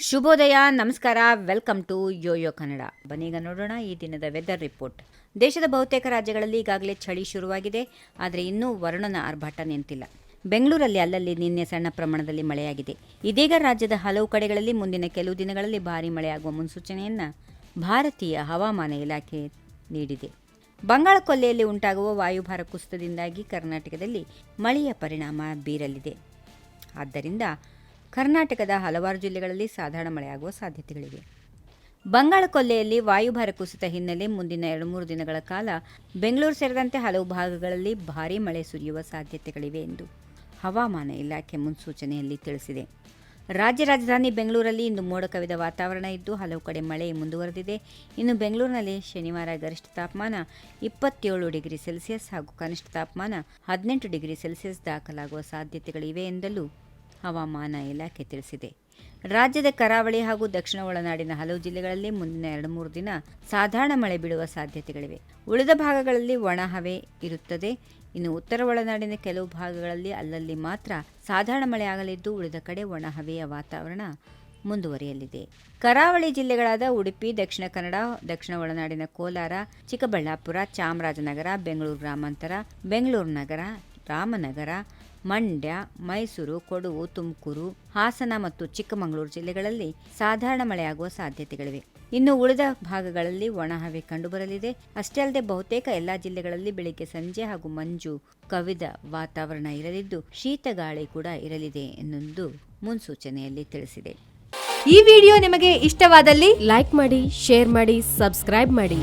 ಶುಭೋದಯ, ನಮಸ್ಕಾರ, welcome to Yoyo Kannada. ಬನ್ನೀಗ ನೋಡೋಣ ಈ ದಿನದ ವೆದರ್ ರಿಪೋರ್ಟ್. ದೇಶದ ಬಹುತೇಕ ರಾಜ್ಯಗಳಲ್ಲಿ ಈಗಾಗಲೇ ಚಳಿ ಶುರುವಾಗಿದೆ, ಆದರೆ ಇನ್ನೂ ವರುಣನ ಆರ್ಭಟ ನಿಂತಿಲ್ಲ. ಬೆಂಗಳೂರಲ್ಲಿ ಅಲ್ಲಲ್ಲಿ ನಿನ್ನೆ ಸಣ್ಣ ಪ್ರಮಾಣದಲ್ಲಿ ಮಳೆಯಾಗಿದೆ. ಇದೀಗ ರಾಜ್ಯದ ಹಲವು ಕಡೆಗಳಲ್ಲಿ ಮುಂದಿನ ಕೆಲವು ದಿನಗಳಲ್ಲಿ ಭಾರೀ ಮಳೆಯಾಗುವ ಮುನ್ಸೂಚನೆಯನ್ನು ಭಾರತೀಯ ಹವಾಮಾನ ಇಲಾಖೆ ನೀಡಿದೆ. ಬಂಗಾಳ ಕೊಲ್ಲಿಯಲ್ಲಿ ಉಂಟಾಗುವ ವಾಯುಭಾರ ಕುಸಿತದಿಂದಾಗಿ ಕರ್ನಾಟಕದಲ್ಲಿ ಮಳೆಯ ಪರಿಣಾಮ ಬೀರಲಿದೆ. ಆದ್ದರಿಂದ ಕರ್ನಾಟಕದ ಹಲವಾರು ಜಿಲ್ಲೆಗಳಲ್ಲಿ ಸಾಧಾರಣ ಮಳೆಯಾಗುವ ಸಾಧ್ಯತೆಗಳಿವೆ. ಬಂಗಾಳ ಕೊಲ್ಲಿಯಲ್ಲಿ ವಾಯುಭಾರ ಕುಸಿತ ಹಿನ್ನೆಲೆ ಮುಂದಿನ 2-3 ದಿನಗಳ ಕಾಲ ಬೆಂಗಳೂರು ಸೇರಿದಂತೆ ಹಲವು ಭಾಗಗಳಲ್ಲಿ ಭಾರೀ ಮಳೆ ಸುರಿಯುವ ಸಾಧ್ಯತೆಗಳಿವೆ ಎಂದು ಹವಾಮಾನ ಇಲಾಖೆ ಮುನ್ಸೂಚನೆಯಲ್ಲಿ ತಿಳಿಸಿದೆ. ರಾಜ್ಯ ರಾಜಧಾನಿ ಬೆಂಗಳೂರಲ್ಲಿ ಇಂದು ಮೋಡ ಕವಿದ ವಾತಾವರಣ ಇದ್ದು ಹಲವು ಕಡೆ ಮಳೆ ಮುಂದುವರೆದಿದೆ. ಇನ್ನು ಬೆಂಗಳೂರಿನಲ್ಲಿ ಶನಿವಾರ ಗರಿಷ್ಠ ತಾಪಮಾನ 27 ಡಿಗ್ರಿ ಸೆಲ್ಸಿಯಸ್ ಹಾಗೂ ಕನಿಷ್ಠ ತಾಪಮಾನ 18 ಡಿಗ್ರಿ ಸೆಲ್ಸಿಯಸ್ ದಾಖಲಾಗುವ ಸಾಧ್ಯತೆಗಳಿವೆ ಎಂದಲೂ ಹವಾಮಾನ ಇಲಾಖೆ ತಿಳಿಸಿದೆ. ರಾಜ್ಯದ ಕರಾವಳಿ ಹಾಗೂ ದಕ್ಷಿಣ ಒಳನಾಡಿನ ಹಲವು ಜಿಲ್ಲೆಗಳಲ್ಲಿ ಮುಂದಿನ 2-3 ದಿನ ಸಾಧಾರಣ ಮಳೆ ಬೀಳುವ ಸಾಧ್ಯತೆಗಳಿವೆ. ಉಳಿದ ಭಾಗಗಳಲ್ಲಿ ಒಣ ಹವೆ ಇರುತ್ತದೆ. ಇನ್ನು ಉತ್ತರ ಒಳನಾಡಿನ ಕೆಲವು ಭಾಗಗಳಲ್ಲಿ ಅಲ್ಲಲ್ಲಿ ಮಾತ್ರ ಸಾಧಾರಣ ಮಳೆ ಆಗಲಿದ್ದು, ಉಳಿದ ಕಡೆ ಒಣ ಹವೆಯ ವಾತಾವರಣ ಮುಂದುವರಿಯಲಿದೆ. ಕರಾವಳಿ ಜಿಲ್ಲೆಗಳಾದ ಉಡುಪಿ, ದಕ್ಷಿಣ ಕನ್ನಡ, ದಕ್ಷಿಣ ಒಳನಾಡಿನ ಕೋಲಾರ, ಚಿಕ್ಕಬಳ್ಳಾಪುರ, ಚಾಮರಾಜನಗರ, ಬೆಂಗಳೂರು ಗ್ರಾಮಾಂತರ, ಬೆಂಗಳೂರು ನಗರ, ರಾಮನಗರ, ಮಂಡ್ಯ, ಮೈಸೂರು, ಕೊಡಗು, ತುಮಕೂರು, ಹಾಸನ ಮತ್ತು ಚಿಕ್ಕಮಗಳೂರು ಜಿಲ್ಲೆಗಳಲ್ಲಿ ಸಾಧಾರಣ ಮಳೆಯಾಗುವ ಸಾಧ್ಯತೆಗಳಿವೆ. ಇನ್ನು ಉಳಿದ ಭಾಗಗಳಲ್ಲಿ ಒಣಹವೆ ಕಂಡುಬರಲಿದೆ. ಅಷ್ಟೇ ಅಲ್ಲದೆ ಬಹುತೇಕ ಎಲ್ಲಾ ಜಿಲ್ಲೆಗಳಲ್ಲಿ ಬೆಳಿಗ್ಗೆ ಸಂಜೆ ಹಾಗೂ ಮಂಜು ಕವಿದ ವಾತಾವರಣ ಇರಲಿದ್ದು ಶೀತ ಗಾಳಿ ಕೂಡ ಇರಲಿದೆ ಎನ್ನುವುದು ಮುನ್ಸೂಚನೆಯಲ್ಲಿ ತಿಳಿಸಿದೆ. ಈ ವಿಡಿಯೋ ನಿಮಗೆ ಇಷ್ಟವಾದಲ್ಲಿ ಲೈಕ್ ಮಾಡಿ, ಶೇರ್ ಮಾಡಿ, ಸಬ್ಸ್ಕ್ರೈಬ್ ಮಾಡಿ.